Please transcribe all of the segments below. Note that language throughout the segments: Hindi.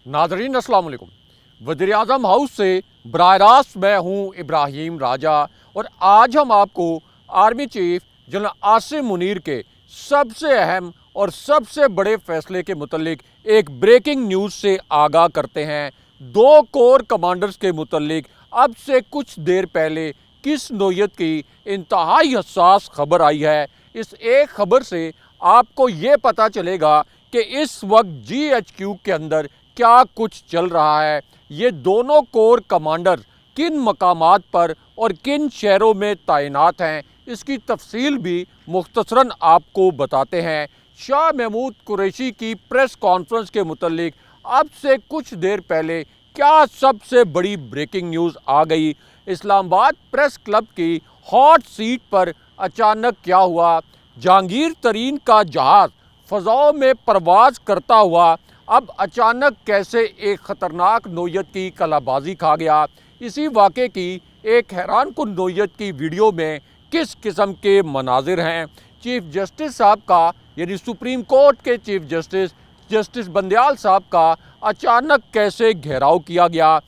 नाज़रीन अस्सलाम वालेकुम। वज़ीर-ए-आज़म हाउस से बराह रास्त मैं हूँ इब्राहिम राजा और आज हम आपको army chief general Asim Munir के सबसे अहम और सबसे बड़े फैसले के मुतल्लिक एक ब्रेकिंग न्यूज़ से आगाह करते हैं। दो कोर कमांडर्स के मुतल्लिक अब से कुछ देर पहले किस नोयत की इंतहाई हसास खबर आई है। इस एक खबर से आपको ये पता चलेगा कि इस वक्त GHQ के अंदर क्या कुछ चल रहा है। ये दोनों कोर कमांडर किन मकामात पर और किन शहरों में तैनात हैं, इसकी तफसील भी मुख्तसरन आपको बताते हैं। शाह महमूद कुरैशी की प्रेस कॉन्फ्रेंस के मुतल्लिक अब से कुछ देर पहले क्या सबसे बड़ी ब्रेकिंग न्यूज़ आ गई। इस्लामाबाद प्रेस क्लब की हॉट सीट पर अचानक क्या हुआ। जहांगीर तरीन का जहाज़ फ़ज़ाओं में परवाज़ करता हुआ अब अचानक कैसे एक ख़तरनाक नोयत की कलाबाजी खा गया। इसी वाक़े की एक हैरानकुन नोयत की वीडियो में किस किस्म के मनाजिर हैं। चीफ जस्टिस साहब का यानी सुप्रीम कोर्ट के चीफ जस्टिस बंदयाल साहब का अचानक कैसे घेराव किया गया।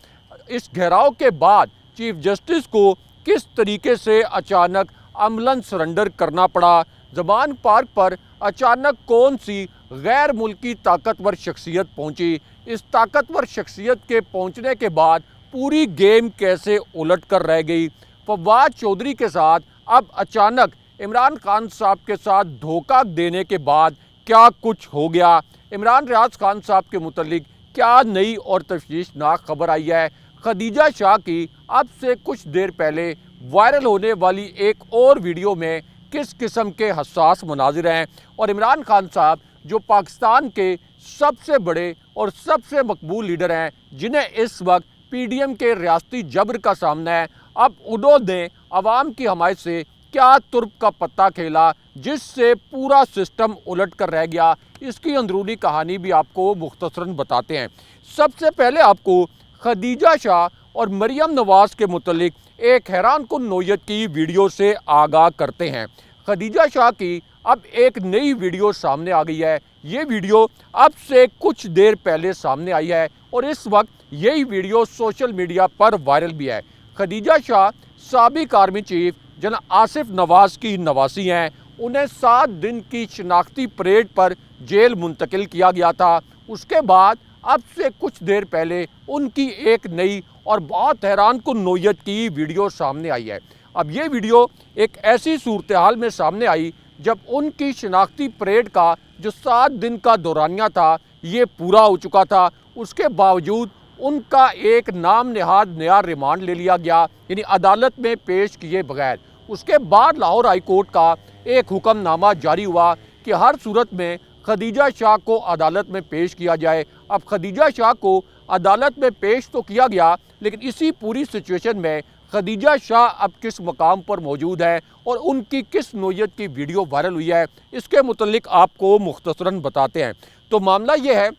इस घेराव के बाद चीफ जस्टिस को किस तरीके से अचानक अमलन सरेंडर करना पड़ा। ज़मान पार्क पर अचानक कौन सी गैर मुल्की ताकतवर शख्सियत पहुंची। इस ताकतवर शख्सियत के पहुंचने के बाद पूरी गेम कैसे उलट कर रह गई। फवाद चौधरी के साथ अब अचानक इमरान खान साहब के साथ धोखा देने के बाद क्या कुछ हो गया। इमरान रियाज खान साहब के मुतल्लिक क्या नई और तशवीशनाक खबर आई है। खदीजा शाह की अब से कुछ देर पहले वायरल होने वाली एक और वीडियो में किस किस्म के हसास मनाजिर हैं और इमरान खान साहब जो पाकिस्तान के सबसे बड़े और सबसे मकबूल लीडर हैं, जिन्हें इस वक्त PDM के रियासती जबर का सामना है, अब उन्होंने अवाम की हमायत से क्या तुर्क का पत्ता खेला जिससे पूरा सिस्टम उलट कर रह गया। इसकी अंदरूनी कहानी भी आपको मुख्तसरन बताते हैं। सबसे पहले आपको खदीजा शाह और मरियम नवाज़ के मुतल्लिक एक हैरानकुन नोयत की वीडियो से आगाह करते हैं। खदीजा शाह की अब एक नई वीडियो सामने आ गई है। ये वीडियो अब से कुछ देर पहले सामने आई है और इस वक्त यही वीडियो सोशल मीडिया पर वायरल भी है। खदीजा शाह साबिक आर्मी चीफ जनरल आसिफ नवाज़ की नवासी हैं। उन्हें 7 दिन की शनाख्ती परेड पर जेल मुंतकिल किया गया था। उसके बाद अब से कुछ देर पहले उनकी एक नई और बहुत हैरानकुन नोयत की वीडियो सामने आई है। अब ये वीडियो एक ऐसी सूरत हाल में सामने आई जब उनकी शनाख्ती परेड का जो 7 दिन का दौरानिया था ये पूरा हो चुका था। उसके बावजूद उनका एक नाम नेहाद नया रिमांड ले लिया गया, यानी अदालत में पेश किए बगैर। उसके बाद लाहौर हाई कोर्ट का एक हुक्मनामा जारी हुआ कि हर सूरत में खदीजा शाह को अदालत में पेश किया जाए। अब खदीजा शाह को अदालत में पेश तो किया गया, लेकिन इसी पूरी सिचुएशन में खदीजा शाह अब किस मकाम पर मौजूद है और उनकी किस नोयत की वीडियो वायरल हुई है, इसके मुतल्लिक आपको मुख्तसरन बताते हैं। तो मामला ये है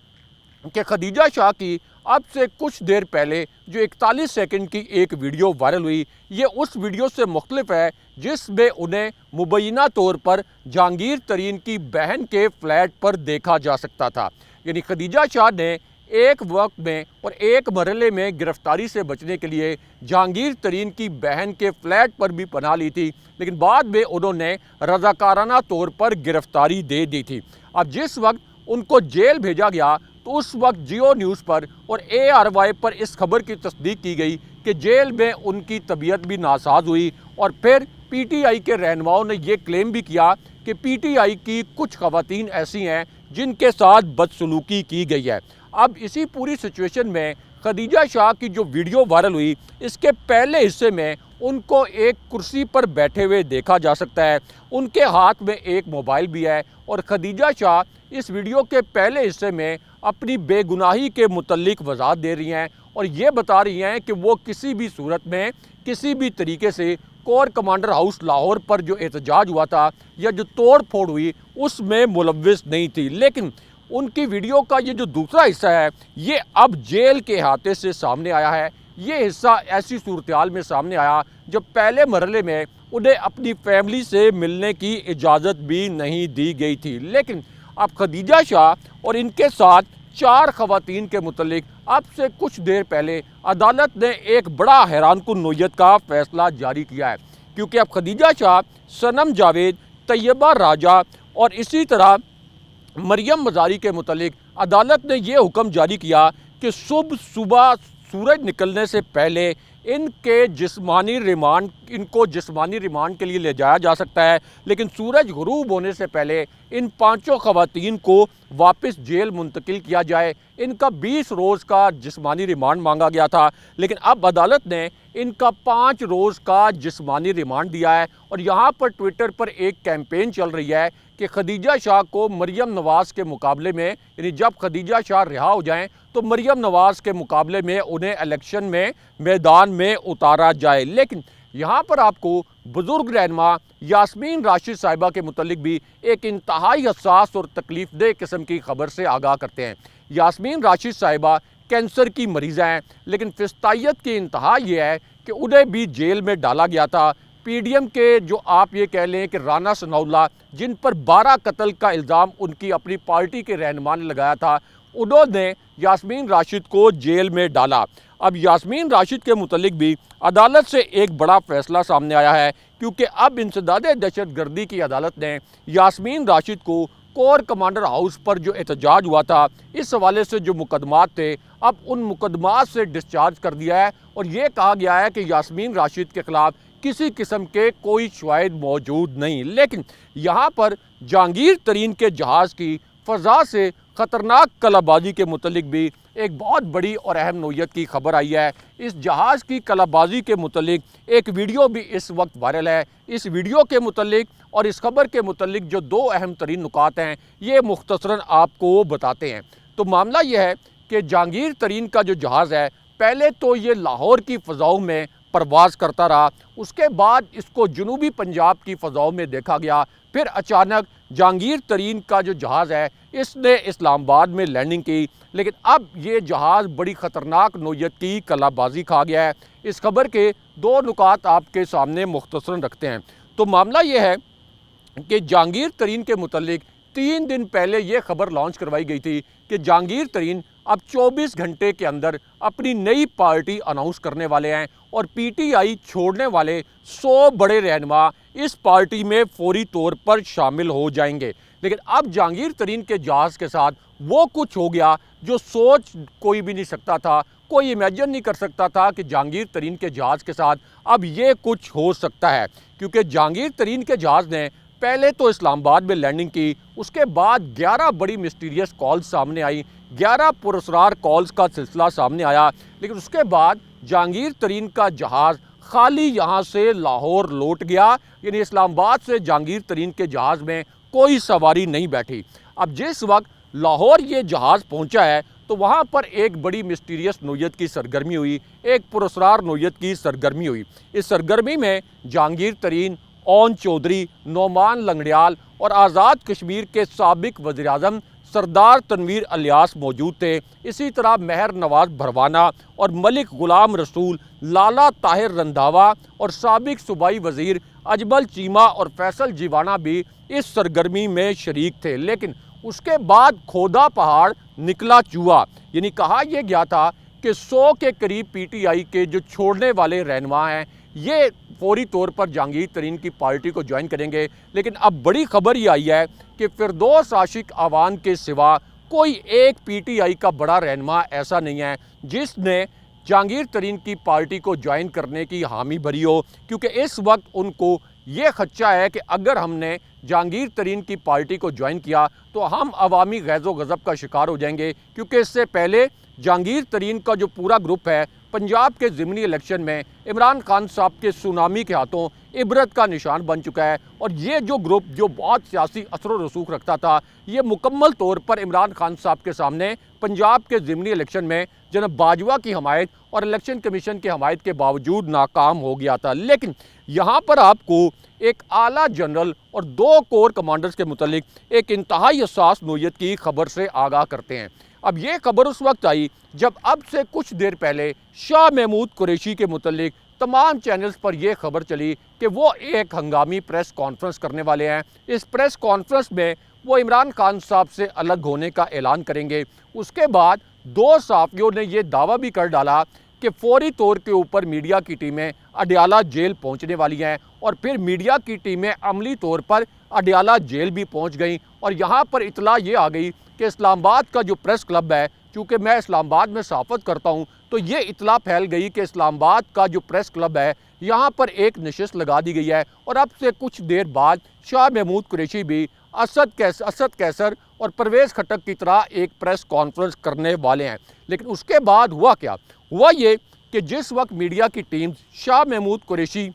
कि खदीजा शाह की अब से कुछ देर पहले जो 41 सेकंड की एक वीडियो वायरल हुई, ये उस वीडियो से मुख्तलिफ है जिसमें उन्हें मुबैना तौर पर जहांगीर तरीन की बहन के फ्लैट पर देखा जा सकता था। यानी खदीजा शाह ने एक वक्त में और एक मरहले में गिरफ्तारी से बचने के लिए जहांगीर तरीन की बहन के फ्लैट पर भी पनाह ली थी, लेकिन बाद में उन्होंने रज़ाकाराना तौर पर गिरफ्तारी दे दी थी। अब जिस वक्त उनको जेल भेजा गया तो उस वक्त जियो न्यूज़ पर और ARY पर इस खबर की तस्दीक की गई कि जेल में उनकी तबीयत भी नासाज हुई और फिर PTI के रहनुमाओं ने यह क्लेम भी किया कि PTI की कुछ ख़वातीन ऐसी हैं जिनके साथ बदसलूकी की गई है। अब इसी पूरी सिचुएशन में खदीजा शाह की जो वीडियो वायरल हुई, इसके पहले हिस्से में उनको एक कुर्सी पर बैठे हुए देखा जा सकता है। उनके हाथ में एक मोबाइल भी है और खदीजा शाह इस वीडियो के पहले हिस्से में अपनी बेगुनाही के मुतल्लिक वजाहत दे रही हैं और ये बता रही हैं कि वो किसी भी सूरत में किसी भी तरीके से कोर कमांडर हाउस लाहौर पर जो एहतजाज हुआ था या जो तोड़ फोड़ हुई उसमें मुलव्विस नहीं थी। लेकिन उनकी वीडियो का ये जो दूसरा हिस्सा है ये अब जेल के अहाते से सामने आया है। ये हिस्सा ऐसी सूरत हाल में सामने आया जब पहले मरहले में उन्हें अपनी फैमिली से मिलने की इजाज़त भी नहीं दी गई थी। लेकिन अब खदीजा शाह और इनके साथ 4 खवातीन के मुतल्लिक अब से कुछ देर पहले अदालत ने एक बड़ा हैरानकुन नोयत का फैसला जारी किया है, क्योंकि अब खदीजा शाह, सनम जावेद, तैयबा राजा और इसी तरह मरियम मज़ारी के मुतल्लिक अदालत ने ये हुक्म जारी किया कि सुबह सूरज निकलने से पहले इनको जिस्मानी रिमांड के लिए ले जाया जा सकता है, लेकिन सूरज गुरूब होने से पहले इन 5 खवातीन को वापस जेल मुंतकिल किया जाए। इनका 20 रोज़ का जिस्मानी रिमांड मांगा गया था, लेकिन अब अदालत ने इनका 5 रोज़ का जिस्मानी रिमांड दिया है। और यहाँ पर ट्विटर पर एक कैंपेन चल रही है कि खदीजा शाह को मरियम नवाज़ के मुकाबले में, यानी जब खदीजा शाह रिहा हो जाएं तो मरियम नवाज़ के मुकाबले में उन्हें इलेक्शन में मैदान में उतारा जाए। लेकिन यहाँ पर आपको बुज़ुर्ग रहनुमा यास्मीन राशिद साहिबा के मुतल्लिक भी एक इंतहाई हसास और तकलीफ़देह किस्म की खबर से आगाह करते हैं। यास्मीन राशिद साहिबा कैंसर की मरीज़ हैं, लेकिन फिस्तायत की इंतहा ये है कि उन्हें भी जेल में डाला गया था। पीडीएम के जो आप ये कह लें कि राना सनाउल्लाह, जिन पर 12 कत्ल का इल्ज़ाम उनकी अपनी पार्टी के रहनुमा ने लगाया था, उन्होंने यास्मीन राशिद को जेल में डाला। अब यास्मीन राशिद के मुतल्लिक भी अदालत से एक बड़ा फ़ैसला सामने आया है, क्योंकि अब इंसदादे दहशतगर्दी की अदालत ने यास्मीन राशिद को कोर कमांडर हाउस पर जो एहतजाज हुआ था, इस हवाले से जो मुकदमात थे, अब उन मुकदमात से डिस्चार्ज कर दिया है और ये कहा गया है कि यास्मीन राशिद के ख़िलाफ़ किसी किस्म के कोई शवाहिद मौजूद नहीं। लेकिन यहाँ पर जहांगीर तरीन के जहाज़ की फ़ज़ा से ख़तरनाक कलाबाजी के मुतल्लिक भी एक बहुत बड़ी और अहम नोयत की खबर आई है। इस जहाज़ की कलाबाजी के मुतल्लिक एक वीडियो भी इस वक्त वायरल है। इस वीडियो के मुतल्लिक और इस खबर के मुतल्लिक जो 2 अहम तरीन नुकात हैं, ये मुख्तसरन आपको बताते हैं। तो मामला यह है कि जहांगीर तरीन का जो जहाज़ है, पहले तो ये लाहौर की फ़ज़ाओं में परवाज़ करता रहा, उसके बाद इसको जनूबी पंजाब की फ़ज़ाओं में देखा गया। फिर अचानक जहांगीर तरीन का जो जहाज़ है, इसने इस्लामाबाद में लैंडिंग की, लेकिन अब ये जहाज़ बड़ी ख़तरनाक नोयत की कलाबाजी खा गया है। इस खबर के 2 नुकात आपके सामने मुख्तसरन रखते हैं। तो मामला ये है कि जहांगीर तरीन के मुतल्लिक 3 दिन पहले ये खबर लॉन्च करवाई गई थी कि जहांगीर तरीन अब 24 घंटे के अंदर अपनी नई पार्टी अनाउंस करने वाले हैं और पीटीआई छोड़ने वाले 100 बड़े रहनुमा इस पार्टी में फौरी तौर पर शामिल हो जाएंगे। लेकिन अब जहांगीर तरीन के जहाज़ के साथ वो कुछ हो गया जो सोच कोई भी नहीं सकता था, कोई इमेजिन नहीं कर सकता था कि जहांगीर तरीन के जहाज़ के साथ अब ये कुछ हो सकता है। क्योंकि जहांगीर तरीन के जहाज़ ने पहले तो इस्लामाबाद में लैंडिंग की, उसके बाद 11 बड़ी मिस्टीरियस कॉल्स सामने आई, 11 पुरस्कार कॉल्स का सिलसिला सामने आया। लेकिन उसके बाद जहांगीर तरीन का जहाज़ खाली यहाँ से लाहौर लौट गया, यानी इस्लामाबाद से जहांगीर तरीन के जहाज़ में कोई सवारी नहीं बैठी। अब जिस वक्त लाहौर ये जहाज़ पहुँचा है, तो वहाँ पर एक बड़ी मिस्टीरियस नोयत की सरगर्मी हुई, एक पुरस्कार नोयत की सरगर्मी हुई। इस सरगर्मी में जहांगीर तरीन, ओन चौधरी, नोमान लंगड़ियाल और आज़ाद कश्मीर के साबिक वज़ीर-ए-आज़म सरदार तनवीर इलियास मौजूद थे। इसी तरह महर नवाज़ भरवाना और मलिक गुलाम रसूल, लाला ताहिर रंधावा और साबिक सूबाई वज़ीर अजमल चीमा और फैसल जीवाना भी इस सरगर्मी में शरीक थे। लेकिन उसके बाद खोदा पहाड़ निकला चूहा, यानी कहा यह गया था कि 100 के करीब पीटीआई के जो छोड़ने वाले रहनुमा हैं, ये फौरी तौर पर जहांगीर तरीन की पार्टी को ज्वाइन करेंगे। लेकिन अब बड़ी खबर ये आई है कि फिरदौस आशिक आवान के सिवा कोई एक पीटीआई का बड़ा रहनुमा ऐसा नहीं है जिसने जहांगीर तरीन की पार्टी को ज्वाइन करने की हामी भरी हो, क्योंकि इस वक्त उनको ये खदशा है कि अगर हमने जहांगीर तरीन की पार्टी को ज्वाइन किया तो हम अवामी गैज़ो गज़ब का शिकार हो जाएंगे। क्योंकि इससे पहले जहांगीर तरीन का जो पूरा ग्रुप है, पंजाब के ज़िमनी इलेक्शन में इमरान खान साहब के सुनामी के हाथों इबरत का निशान बन चुका है। और ये जो ग्रुप जो बहुत सियासी असर व रसूख रखता था, ये मुकम्मल तौर पर इमरान खान साहब के सामने पंजाब के ज़िमनी इलेक्शन में जनाब बाजवा की हमायत और इलेक्शन कमीशन की हमायत के बावजूद नाकाम हो गया था। लेकिन यहाँ पर आपको एक आला जनरल और 2 कोर कमांडर्स के मुतल्लिक एक इंतहाई हसास नोयत की खबर से आगाह करते हैं। अब ये खबर उस वक्त आई जब अब से कुछ देर पहले शाह महमूद कुरैशी के मुतल्लिक तमाम चैनल्स पर यह खबर चली कि वो एक हंगामी प्रेस कॉन्फ्रेंस करने वाले हैं। इस प्रेस कॉन्फ्रेंस में वो इमरान खान साहब से अलग होने का ऐलान करेंगे। उसके बाद दो सहाफ़ियों ने ये दावा भी कर डाला कि फौरी तौर के ऊपर मीडिया की टीमें अडयाला जेल पहुंचने वाली हैं और फिर मीडिया की टीमें अमली तौर पर अडयाला जेल भी पहुंच गई। और यहाँ पर इतला ये आ गई कि इस्लामाबाद का जो प्रेस क्लब है, चूँकि मैं इस्लामाबाद में सहाफ़त करता हूँ, तो ये इतला फैल गई कि इस्लामाबाद का जो प्रेस क्लब है यहाँ पर एक नशिस्त लगा दी गई है और अब से कुछ देर बाद शाह महमूद कुरैशी भी असद कैसर और परवेज़ खट्टक की तरह एक प्रेस कॉन्फ्रेंस करने वाले हैं। लेकिन उसके बाद हुआ क्या? हुआ ये कि जिस वक्त मीडिया की टीम शाह महमूद कुरैशी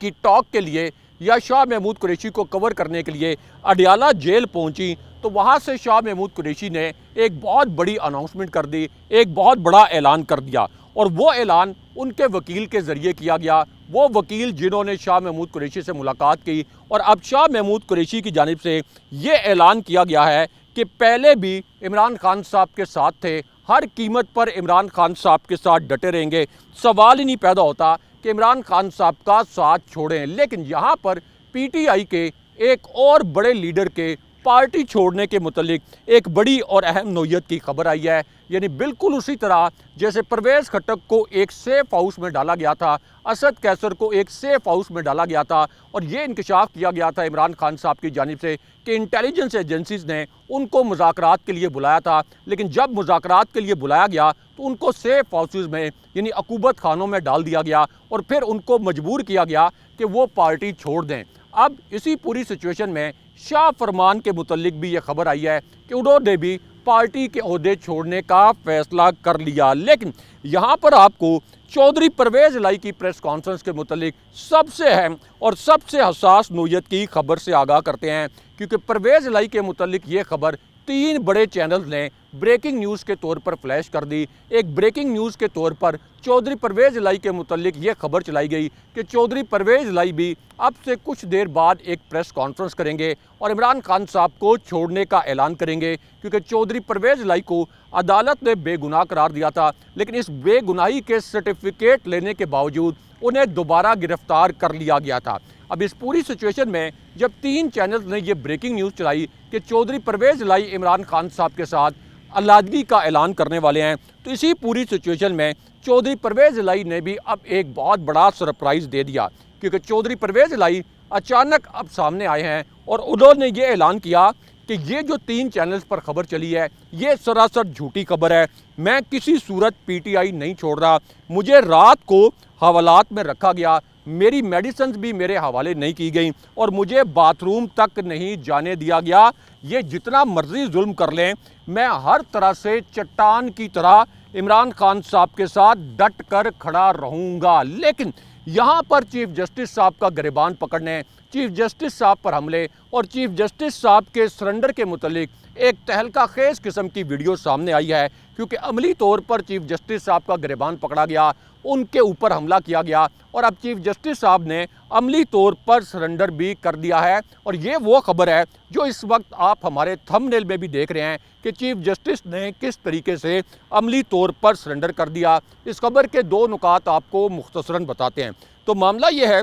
की टॉक के लिए या शाह महमूद कुरैशी को कवर करने के लिए अडयाला जेल पहुंची, तो वहां से शाह महमूद कुरैशी ने एक बहुत बड़ी अनाउंसमेंट कर दी, एक बहुत बड़ा ऐलान कर दिया। और वो ऐलान उनके वकील के ज़रिए किया गया। वो वकील जिन्होंने शाह महमूद कुरैशी से मुलाकात की, और अब शाह महमूद कुरैशी की जानिब से ये ऐलान किया गया है कि पहले भी इमरान खान साहब के साथ थे, हर कीमत पर इमरान खान साहब के साथ डटे रहेंगे, सवाल ही नहीं पैदा होता कि इमरान खान साहब का साथ छोड़ें। लेकिन यहाँ पर पीटीआई के एक और बड़े लीडर के पार्टी छोड़ने के मुतल्लिक एक बड़ी और अहम नोयत की खबर आई है। यानी बिल्कुल उसी तरह जैसे परवेज़ खट्टक को एक सेफ हाउस में डाला गया था, असद कैसर को एक सेफ हाउस में डाला गया था, और ये इंकशाफ किया गया था इमरान खान साहब की जानिब से कि इंटेलिजेंस एजेंसीज़ ने उनको मुज़ाकरात के लिए बुलाया था। लेकिन जब मुज़ाकरात के लिए बुलाया गया तो उनको सेफ हाउसेज़ में यानी अकूबत खानों में डाल दिया गया और फिर उनको मजबूर किया गया कि वो पार्टी छोड़ दें। अब इसी पूरी सिचुएशन में शाह फरमान के मुतल्लिक भी ये खबर आई है कि उन्होंने भी पार्टी के ओहदे छोड़ने का फैसला कर लिया। लेकिन यहाँ पर आपको चौधरी परवेज़ इलाही की प्रेस कॉन्फ्रेंस के मुतल्लिक सबसे अहम और सबसे हसास नोयत की खबर से आगाह करते हैं, क्योंकि परवेज़ इलाही के मुतल्लिक ये खबर 3 बड़े चैनल्स ने ब्रेकिंग न्यूज़ के तौर पर फ्लैश कर दी। एक ब्रेकिंग न्यूज़ के तौर पर चौधरी परवेज़ इलाही के मुतल्लिक ये खबर चलाई गई कि चौधरी परवेज़ इलाही भी अब से कुछ देर बाद एक प्रेस कॉन्फ्रेंस करेंगे और इमरान खान साहब को छोड़ने का ऐलान करेंगे, क्योंकि चौधरी परवेज़ इलाही को अदालत ने बेगुनाह करार दिया था। लेकिन इस बेगुनाही के सर्टिफिकेट लेने के बावजूद उन्हें दोबारा गिरफ्तार कर लिया गया था। अब इस पूरी सिचुएशन में जब 3 चैनल्स ने यह ब्रेकिंग न्यूज़ चलाई कि चौधरी परवेज़ इलाही इमरान खान साहब के साथ अलहदगी का ऐलान करने वाले हैं, तो इसी पूरी सिचुएशन में चौधरी परवेज़ इलाही ने भी अब एक बहुत बड़ा सरप्राइज़ दे दिया, क्योंकि चौधरी परवेज़ इलाही अचानक अब सामने आए हैं और उन्होंने ये ऐलान किया कि ये जो 3 चैनल्स पर खबर चली है ये सरासर झूठी खबर है। मैं किसी सूरत पीटीआई नहीं छोड़ रहा, मुझे रात को हवालात में रखा गया, मेरी मेडिसिन भी मेरे हवाले नहीं की गई और मुझे बाथरूम तक नहीं जाने दिया गया। ये जितना मर्जी जुल्म कर लें, मैं हर तरह से चट्टान की तरह इमरान खान साहब के साथ डट कर खड़ा रहूँगा। लेकिन यहाँ पर चीफ जस्टिस साहब का गिरबान पकड़ने, चीफ जस्टिस साहब पर हमले और चीफ जस्टिस साहब के सरेंडर के मुतल्लिक एक तहलका खेज किस्म की वीडियो सामने आई है, क्योंकि अमली तौर पर चीफ जस्टिस साहब का गिरबान पकड़ा गया, उनके ऊपर हमला किया गया और अब चीफ जस्टिस साहब ने अमली तौर पर सरेंडर भी कर दिया है। और ये वो खबर है जो इस वक्त आप हमारे थंबनेल में भी देख रहे हैं कि चीफ जस्टिस ने किस तरीके से अमली तौर पर सरेंडर कर दिया। इस खबर के 2 नुकात आपको मुख्तसरन बताते हैं। तो मामला ये है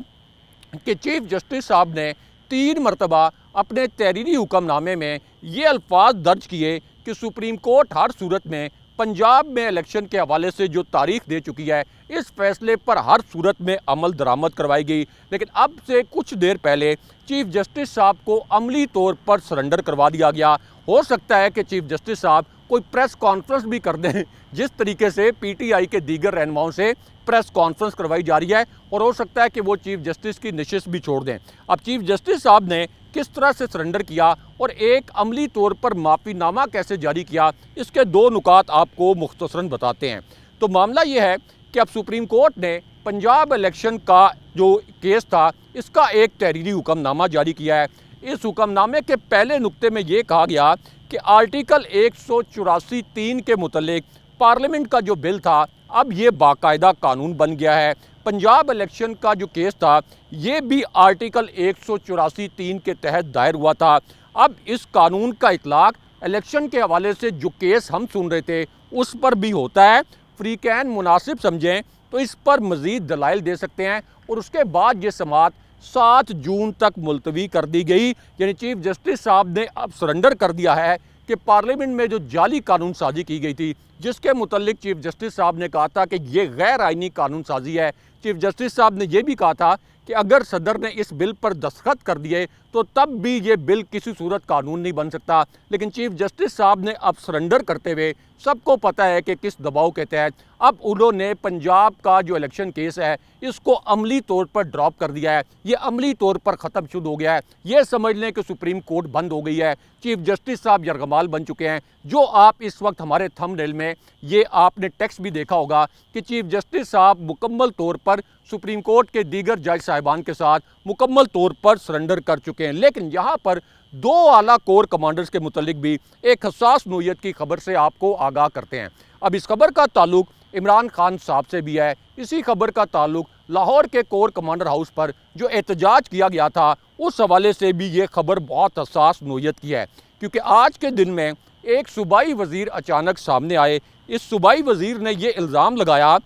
कि चीफ जस्टिस साहब ने 3 मरतबा अपने तहरीरी हुक्मनामे में ये अल्फाज दर्ज किए कि सुप्रीम कोर्ट हर सूरत में पंजाब में इलेक्शन के हवाले से जो तारीख दे चुकी है, इस फैसले पर हर सूरत में अमल दरामद करवाई गई। लेकिन अब से कुछ देर पहले चीफ जस्टिस साहब को अमली तौर पर सरेंडर करवा दिया गया। हो सकता है कि चीफ जस्टिस साहब कोई प्रेस कॉन्फ्रेंस भी कर दें, जिस तरीके से पीटीआई के दीगर रहनुमाओं से प्रेस कॉन्फ्रेंस करवाई जा रही है, और हो सकता है कि वो चीफ जस्टिस की नशिस्त भी छोड़ दें। अब चीफ जस्टिस साहब ने किस तरह से सरेंडर किया और एक अमली तौर पर माफ़ीनामा कैसे जारी किया, इसके 2 नुकात आपको मुख्तसरन बताते हैं। तो मामला ये है कि अब सुप्रीम कोर्ट ने पंजाब इलेक्शन का जो केस था इसका एक तहरीरी हुक्मनामा जारी किया है। इस हुक्मनामे के पहले नुक्ते में ये कहा गया कि आर्टिकल 184(3) के मुतल्लिक पार्लियामेंट का जो बिल था अब ये बाकायदा कानून बन गया है। पंजाब इलेक्शन का जो केस था ये भी आर्टिकल 184(3) के तहत दायर हुआ था। अब इस कानून का इतलाक इलेक्शन के हवाले से जो केस हम सुन रहे थे उस पर भी होता है। फ्रीकैन मुनासिब समझें तो इस पर मज़ीद दलाइल दे सकते हैं और उसके बाद ये समाअत 7 जून तक मुलतवी कर दी गई। यानी चीफ जस्टिस साहब ने अब सरेंडर कर दिया है कि पार्लियामेंट में जो जाली कानून साजी की गई थी, जिसके मुतल्लिक चीफ जस्टिस साहब ने कहा था कि ये गैर आइनी कानून साजी है। चीफ जस्टिस साहब ने यह भी कहा था कि अगर सदर ने इस बिल पर दस्तखत कर दिए तो तब भी ये बिल किसी सूरत कानून नहीं बन सकता। लेकिन चीफ जस्टिस साहब ने अब सरेंडर करते हुए, सबको पता है कि किस दबाव के तहत, अब उन्होंने पंजाब का जो इलेक्शन केस है इसको अमली तौर पर ड्रॉप कर दिया है। ये अमली तौर पर ख़त्म शुरू हो गया है। ये समझ लें कि सुप्रीम कोर्ट बंद हो गई है। चीफ जस्टिस साहब यरगमाल बन चुके हैं। जो आप इस वक्त हमारे थंबनेल में ये आपने टेक्स्ट भी देखा होगा कि चीफ जस्टिस साहब मुकम्मल तौर पर सुप्रीम कोर्ट के दीगर जज साहिबान के साथ मुकम्मल तौर पर सरेंडर कर चुके हैं। लेकिन यहाँ पर 2 आला कोर कमांडर्स के मुतल्लिक भी एक हसास नोयत की खबर से आपको आगाह करते हैं। अब इस खबर का ताल्लुक इमरान खान साहब से भी है। इसी खबर का ताल्लुक लाहौर के कोर कमांडर हाउस पर जो एहतजाज किया गया था, उस हवाले से भी ये खबर बहुत हसास नोयत की है। क्योंकि आज के दिन में एक सूबाई वज़ीर अचानक सामने आए। इस सूबाई वज़ीर ने ये इल्ज़ाम लगाया,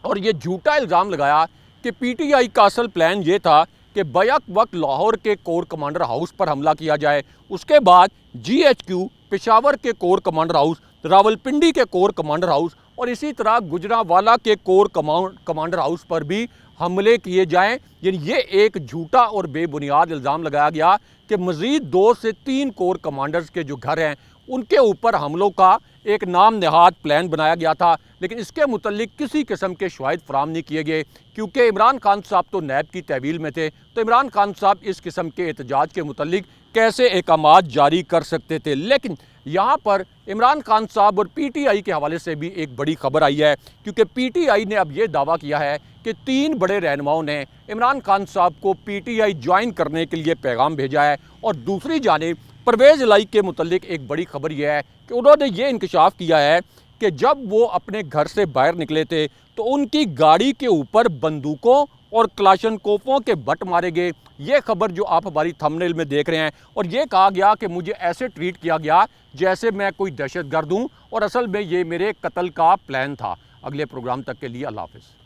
और ये झूठा इल्ज़ाम लगाया, कि पीटीआई का असल प्लान ये था कि बैक वक्त लाहौर के कोर कमांडर हाउस पर हमला किया जाए, उसके बाद जीएचक्यू पेशावर के कोर कमांडर हाउस, रावलपिंडी के कोर कमांडर हाउस और इसी तरह गुजरांवाला के कोर कमांडर हाउस पर भी हमले किए जाएं। यानी ये एक झूठा और बेबुनियाद इल्ज़ाम लगाया गया कि मज़ीद 2 से 3 कोर कमांडर्स के जो घर हैं उनके ऊपर हमलों का एक नाम नहाद प्लान बनाया गया था। लेकिन इसके मुतल्लिक किसी किस्म के शवाहिद फराम नहीं किए गए, क्योंकि इमरान खान साहब तो नैब की तहवील में थे। तो इमरान खान साहब इस किस्म के एहतजाज के मुतल्लिक कैसे अहकामात जारी कर सकते थे। लेकिन यहाँ पर इमरान खान साहब और पीटीआई के हवाले से भी एक बड़ी खबर आई है, क्योंकि पीटीआई ने अब ये दावा किया है कि 3 बड़े रहनुमाओं ने इमरान खान साहब को पीटीआई ज्वाइन करने के लिए पैगाम भेजा है। और दूसरी जानिब परवेज़ इलाही के मुतल्लिक एक बड़ी खबर यह है कि उन्होंने ये इंकशाफ किया है कि जब वो अपने घर से बाहर निकले थे तो उनकी गाड़ी के ऊपर बंदूकों और क्लाशनकोफों के बट मारे गए। ये खबर जो आप हमारी थंबनेल में देख रहे हैं, और ये कहा गया कि मुझे ऐसे ट्रीट किया गया जैसे मैं कोई दहशतगर्द हूँ, और असल में ये मेरे कत्ल का प्लान था। अगले प्रोग्राम तक के लिए अल्लाह हाफ़िज़।